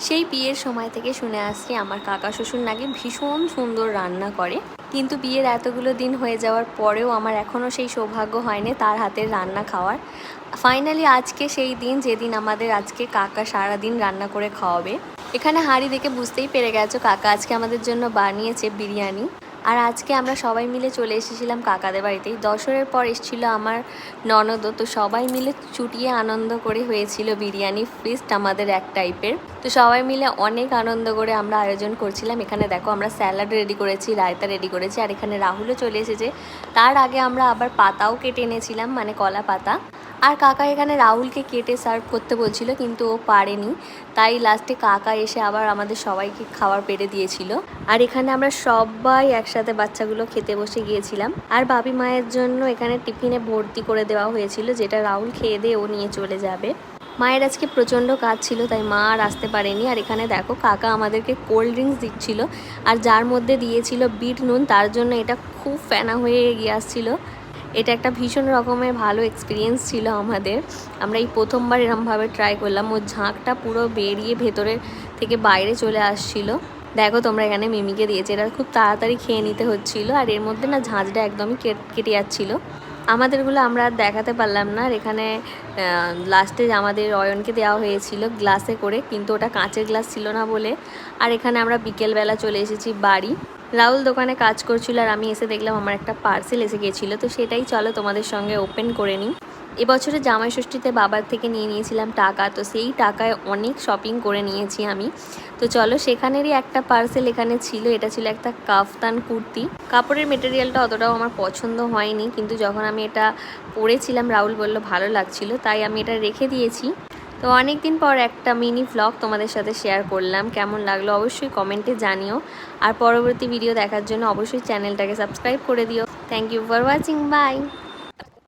সেই বিয়ের সময় থেকে শুনে আসছি আমার কাকা শ্বশুর নাকি ভীষণ সুন্দর রান্না করে, কিন্তু বিয়ের এতগুলো দিন হয়ে যাওয়ার পরেও আমার এখনও সেই সৌভাগ্য হয়নি তার হাতের রান্না খাওয়ার। ফাইনালি আজকে সেই দিন যেদিন আমাদের আজকে কাকা সারাদিন রান্না করে খাওয়াবে। এখানে হাঁড়ি দেখে বুঝতেই পেরে গেছো কাকা আজকে আমাদের জন্য বানিয়েছে বিরিয়ানি। আর আজকে আমরা সবাই মিলে চলে এসেছিলাম কাকাদের বাড়িতেই। দশরের পর এসেছিলো আমার ননদও, তো সবাই মিলে চুটিয়ে আনন্দ করে হয়েছিল বিরিয়ানি ফিস্ট আমাদের এক টাইপের। তো সবাই মিলে অনেক আনন্দ করে আমরা আয়োজন করছিলাম। এখানে দেখো আমরা স্যালাড রেডি করেছি, রায়তা রেডি করেছি, আর এখানে রাহুলও চলে এসেছে। তার আগে আমরা আবার পাতাও কেটে এনেছিলাম, মানে কলা পাতা। আর কাকা এখানে রাহুলকে কেটে সার্ভ করতে বলছিল, কিন্তু ও পারেনি, তাই লাস্টে কাকা এসে আবার আমাদের সবাইকে খাবার পেড়ে দিয়েছিল। আর এখানে আমরা সবাই একসাথে বাচ্চাগুলো খেতে বসে গিয়েছিলাম। আর বাপি মায়ের জন্য এখানে টিফিনে ভর্তি করে দেওয়া হয়েছিল, যেটা রাহুল খেয়ে দিয়ে ও নিয়ে চলে যাবে। মায়ের আজকে প্রচণ্ড কাজ ছিল, তাই মা আর আসতে পারেনি। আর এখানে দেখো কাকা আমাদেরকে কোল্ড ড্রিঙ্কস দিচ্ছিল, আর যার মধ্যে দিয়েছিল বিট নুন, তার জন্য এটা খুব ফেনা হয়ে এগিয়ে আসছিলো। এটা একটা ভীষণ রকমের ভালো এক্সপিরিয়েন্স ছিল আমাদের। আমরা এই প্রথমবার এরমভাবে ট্রাই করলাম। ওর ঝাঁকটা পুরো বেরিয়ে ভেতরের থেকে বাইরে চলে আসছিল। দেখো তোমরা এখানে মিমিকে দিয়েছে, এটা খুব তাড়াতাড়ি খেয়ে নিতে হচ্ছিলো, আর এর মধ্যে না ঝাঁঝটা একদমই কেটে যাচ্ছিলো। আমাদেরগুলো আমরা আর দেখাতে পারলাম না। আর এখানে লাস্টে আমাদের অয়নকে দেওয়া হয়েছিল গ্লাসে করে, কিন্তু ওটা কাঁচের গ্লাস ছিল না বলে। আর এখানে আমরা বিকেলবেলা চলে এসেছি বাড়ি। রাহুল দোকানে কাজ করছিল, আর আমি এসে দেখলাম আমার একটা পার্সেল এসে গিয়েছিলো, তো সেটাই চলো তোমাদের সঙ্গে ওপেন করে নিই। এবছরে জামাই ষষ্ঠীতে বাবার থেকে নিয়ে নিয়েছিলাম টাকা, তো সেই টাকায় অনেক শপিং করে নিয়েছি আমি। তো চলো সেখানেরই একটা পার্সেল এখানে ছিল। এটা ছিল একটা কাফতান কুর্তি। কাপড়ের মেটেরিয়ালটা অতটাও আমার পছন্দ হয়নি, কিন্তু যখন আমি এটা পরেছিলাম রাহুল বলল ভালো লাগছিল, তাই আমি এটা রেখে দিয়েছি। তো অনেক দিন পর একটা মিনি ভ্লগ তোমাদের সাথে শেয়ার করলাম। কেমন লাগলো অবশ্যই কমেন্টে জানিও। আর পরবর্তী ভিডিও দেখার জন্য অবশ্যই চ্যানেলটাকে সাবস্ক্রাইব করে দিও। Thank you for watching, by.